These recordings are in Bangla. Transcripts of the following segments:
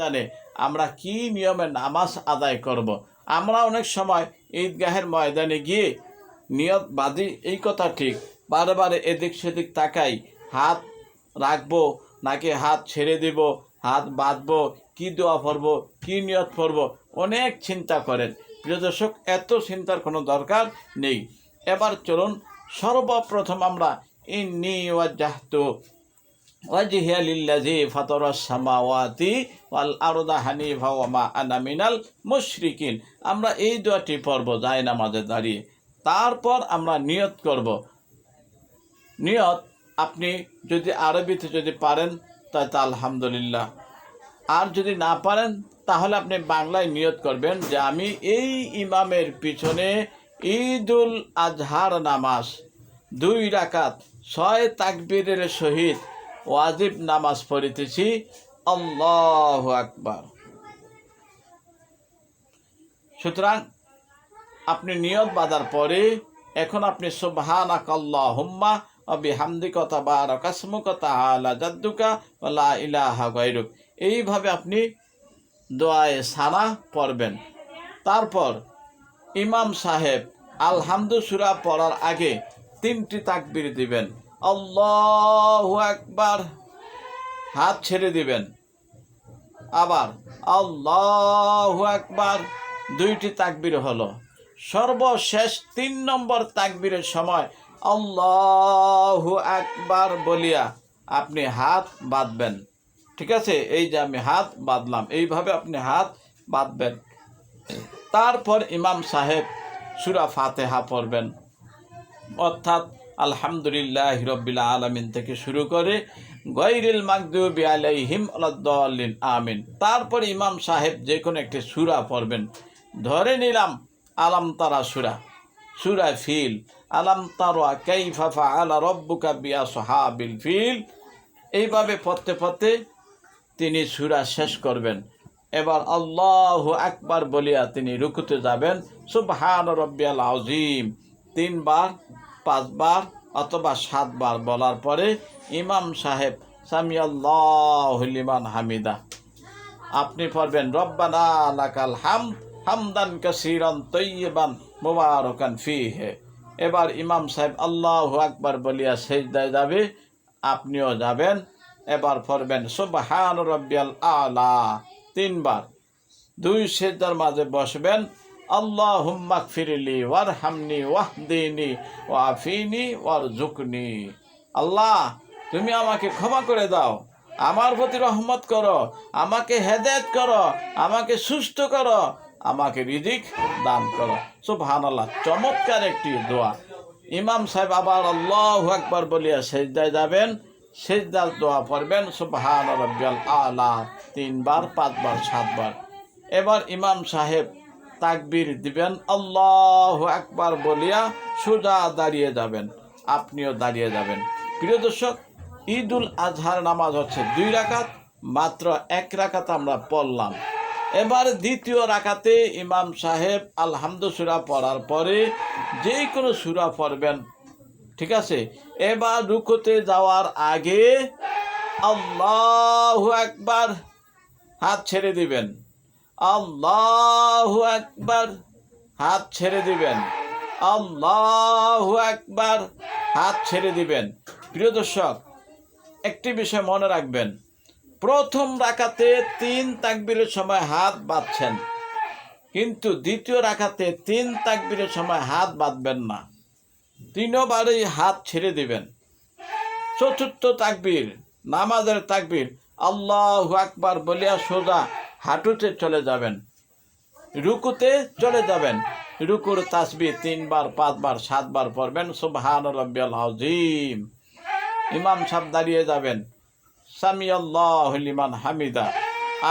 জানে আমরা কি নিয়মে নামাজ আদায় করব। আমরা অনেক সময় ঈদগাহের ময়দানে গিয়ে নিয়ত বাঁধি, এই কথা ঠিক, বারে বারে এদিক সেদিক তাকাই, হাত রাখবো নাকি হাত ছেড়ে দেব, হাত বাঁধবো, কি দোয়া পড়বো, কি নিয়ত পড়বো, অনেক চিন্তা করেন। প্রিয় দর্শক, এত চিন্তার কোনো দরকার নেই। এবার চলুন সর্বপ্রথম আমরা ইন্নী ওয়াজ্জাহতু ওয়াজহিয়া লিল্লাযী ফাতারাস সামাওয়াতি ওয়াল আরদা হানিফা ওয়া মা আনা মিনাল মুশরিকিন। আমরা এই দোয়াটি পড়ব জায়নামাজে দাঁড়িয়ে। তারপর আমরা নিয়ত করব। নিয়ত আপনি যদি আরবিতে যদি পারেন তাহলে আলহামদুলিল্লাহ, আর যদি না পারেন তাহলে আপনি বাংলায় নিয়ত করবেন যে আমি এই ইমামের পিছনে ঈদুল আজহার নামাজ 2 রাকাত 6 তাকবীরের সহিত ওয়াজিব নামাজ পড়িতেছি। আল্লাহু আকবার। সুতরাং আপনি নিয়ত বাঁধার পরে এখন আপনি সুবহানাকাল্লাহুম্মা ওয়া বিহামদিকা তাবারাকা ইসমুকা তাআলা জাদ্দুকা ওয়া লা ইলাহা গায়রুক, এইভাবে আপনি দোয়ায়ে সানা পড়বেন। তারপর ইমাম সাহেব আলহামদু সূরা পড়ার আগে 3টি তাকবীর দিবেন। আল্লাহু আকবার, হাত ছেড়ে দিবেন। আবার আল্লাহু আকবার, 2টি তাকবীর হলো। সর্বশেষ 3 নম্বর তাকবীরের সময় আল্লাহু আকবার বলিয়া আপনি হাত বাঁধবেন। ঠিক আছে, এই যে আমি হাত বাঁধলাম, এইভাবে আপনি হাত বাঁধবেন। তারপর ইমাম সাহেব সূরা ফাতিহা পড়বেন, অর্থাৎ আলহামদুলিল্লাহি রাব্বিল আলামিন থেকে শুরু করে গায়রিল মাগদুবি আলাইহিম ওয়ালাদ-দাল্লিন আমিন। তারপর ইমাম সাহেব যে কোনো একটি সূরা পড়বেন। ধরে নিলাম আলাম তারা সূরা, সূরা ফিল, আলাম তারা কাইফা ফাআলা রাব্বুকা বিআসহাবিল ফিল, এইভাবে পড়তে পড়তে তিনি সূরা শেষ করবেন। এবার আল্লাহু আকবার বলিয়া তিনি রুকুতে যাবেন। সুবহান রাব্বিয়াল আযীম 3 বার, 5 বার অথবা 7 বার বলার পরে ইমাম সাহেব সামিআল্লাহু লিমান হামিদা আপনি পড়বেন রব্বানা লাকাল হামদ হামদান কাসীরান তাইয়্যিবান মুবারাকান ফীহি। এবার ইমাম সাহেব আল্লাহু আকবার বলিয়া সিজদায় যাবে, আপনিও যাবেন। এবার পড়বেন সুবহান রাব্বিয়াল আলা 3 বার। 2 সিজদার মাঝে বসবেন। আল্লাহুম্মা গফিরলি ওয়ারহামনি ওয়াহদিনি ওয়াআফিনি ওয়ারজুকনি। আল্লাহ, তুমি আমাকে ক্ষমা করে দাও, আমার প্রতি রহমত করো, আমাকে হেদায়েত করো, আমাকে সুস্থ করো, আমাকে রিজিক দান করো। সুবহানাল্লাহ, চমৎকার একটি দোয়া। ইমাম সাহেব আবার আল্লাহু আকবার বলিয়া সিজদায় যাবেন, সিজদার দোয়া পড়বেন সুবহান রাব্বিয়াল আলা 3 বার, 5 বার, 7 বার। এবার ইমাম সাহেব তাকবীর দিবেন, আল্লাহু আকবার বলিয়া সোজা দাঁড়িয়ে যাবেন, আপনিও দাঁড়িয়ে যাবেন। প্রিয় দর্শক, ঈদুল আজহার নামাজ হচ্ছে 2 রাকাত, মাত্র 1 রাকাত আমরা পড়লাম। এবার দ্বিতীয় রাকাতে ইমাম সাহেব আলহামদু সূরা পড়ার পরে যে কোনো সূরা পড়বেন। ঠিক আছে, এবার রুকুতে যাওয়ার আগে আল্লাহু আকবার, হাত ছেড়ে দিবেন। আল্লাহু আকবার, হাত ছেড়ে দিবেন। আল্লাহু আকবার, হাত ছেড়ে দিবেন। প্রিয় দর্শক, একটি বিষয় মনে রাখবেন, প্রথম রাকাতে 3 তাকবীরের সময় হাত বাঁধছেন, কিন্তু দ্বিতীয় রাকাতে 3 তাকবীরের সময় হাত বাঁধবেন না, 3 বারেই হাত ছেড়ে দিবেন। চতুর্থ তাকবীর, নামাজের তাকবীর, আল্লাহু আকবার বলিয়া সোজা হাঁটুতে চলে যাবেন, রুকুতে চলে যাবেন। রুকুর তাসবিহ 3 বার, 5 বার, 7 বার পড়বেন সুবহান রাব্বিয়াল আযীম। ইমাম সাহেব দাঁড়িয়ে যাবেন, সামিআল্লাহু লিমান হামিদা,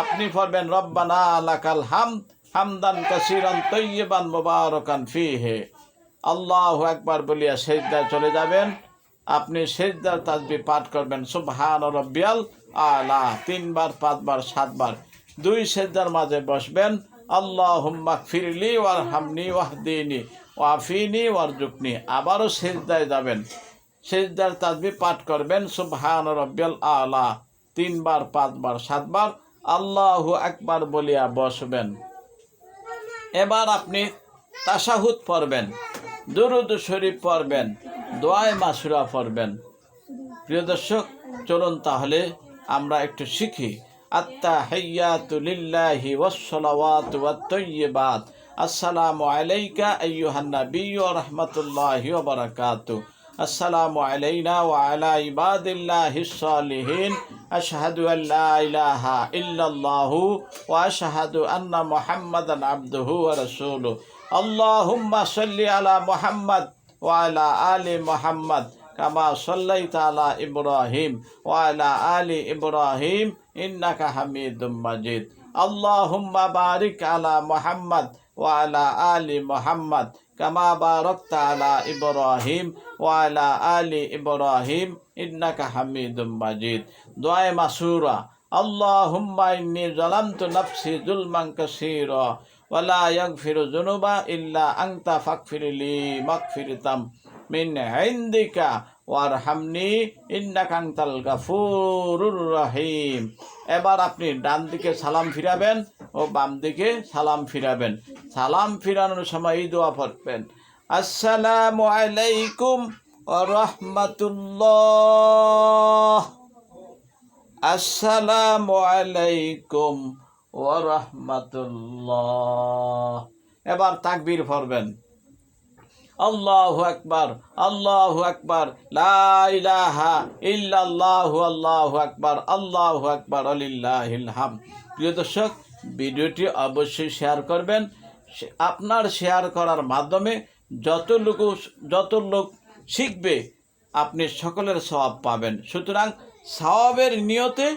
আপনি পড়বেন রব্বানা লাকাল হামদ হামদান কাসীরান তাইয়্যিবান মুবারাকান ফীহি। আল্লাহু আকবার বলিয়া সিজদায় চলে যাবেন, আপনি সিজদার তাসবিহ পাঠ করবেন সুবহান রাব্বিয়াল আলা 3 বার, 5 বার, 7 বার। 2 সিজদার মাঝে বসবেন, আল্লাহুম্মা গফিরলি ওয়ারহামনি ওয়াহদিনি ওয়াআফিনি ওয়ারজুকনি। আবারও সিজদায় যাবেন, সিজদার তাসবিহ পাঠ করবেন সুবহান রাব্বিয়াল আলা 3 বার, 5 বার, 7 বার। আল্লাহু আকবার বলিয়া বসবেন। এবার আপনি তাশাহুদ পড়বেন, দুরূদ শরীফ পড়বেন, দোয়ায়ে মাসুরা পড়বেন। প্রিয় দর্শক, চলুন তাহলে আমরা একটু শিখি। আত্তাহিয়াতু লিল্লাহি ওয়াস-সালাওয়াতু ওয়াত-তাইয়্যিবাত। আসসালামু আলাইকা আইয়ুহান নাবিয়্যু ওয়া রাহমাতুল্লাহি ওয়া বারাকাতুহু। আসসালামু আলাইনা ওয়া আলা ইবাদিল্লাহিস সালিহিন। আশহাদু আল লা ইলাহা ইল্লাল্লাহু ওয়া আশহাদু আন্না মুহাম্মাদান আবদুহু ওয়া রাসূলুহু। আল্লাহুম্মা সাল্লি আলা মুহাম্মাদ ওয়া আলা আলি মুহাম্মাদ কামা সাল্লাইতা আলা ইব্রাহিম ওয়া আলা আলি ইব্রাহিম ইন্নাকা হামিদুম মাজিদ। আল্লাহুম্মা বারিক আলা মুহাম্মাদ ওয়া আলা আলি মুহাম্মাদ কামা বারাকতা আলা ইব্রাহিম ওয়া আলা আলি ইব্রাহিম ইন্নাকা হামিদুম মাজিদ। দোয়ায়ে মাসুরা। আল্লাহুম্মা ইন্নী যালামতু নাফসি যুলমান কাসীরা ওয়া লা ইয়াগফিরু যুনুবা ইল্লা আনতা ফাগফিরলি মাগফিরাতাম মিন ইনদিকা ওয়ারহামনি ইন্নাকা আনতাল গাফুরুর রহিম। এবার আপনি ডান দিকে সালাম ফিরাবেন ও বাম দিকে সালাম ফিরাবেন। সালাম ফিরানোর সময় এই দোয়া পড়বেন, আসসালামু আলাইকুম ওয়া রাহমাতুল্লাহ। আসসালামু আলাইকুম ওয়া রাহমাতুল্লাহ। এবার তাকবীর পড়বেন, আল্লাহু আকবার, আল্লাহু আকবার, লা ইলাহা ইল্লাল্লাহু, আল্লাহু আকবার, আল্লাহু আকবার, ওয়ালিল্লাহিল হামদ। প্রিয় দর্শক, ভিডিওটি অবশ্যই শেয়ার করবেন। আপনার শেয়ার করার মাধ্যমে যত লোক শিখবে আপনি সকলের সওয়াব পাবেন। সুতরাং সওয়াবের নিয়তে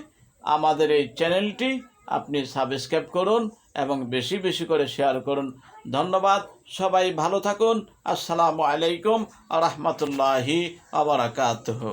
আমাদের এই চ্যানেলটি আপনি সাবস্ক্রাইব করুন এবং বেশি বেশি করে শেয়ার করুন। ধন্যবাদ। সবাই ভালো থাকুন। আসসালামু আলাইকুম ওয়া রাহমাতুল্লাহি ওয়া বারাকাতুহু।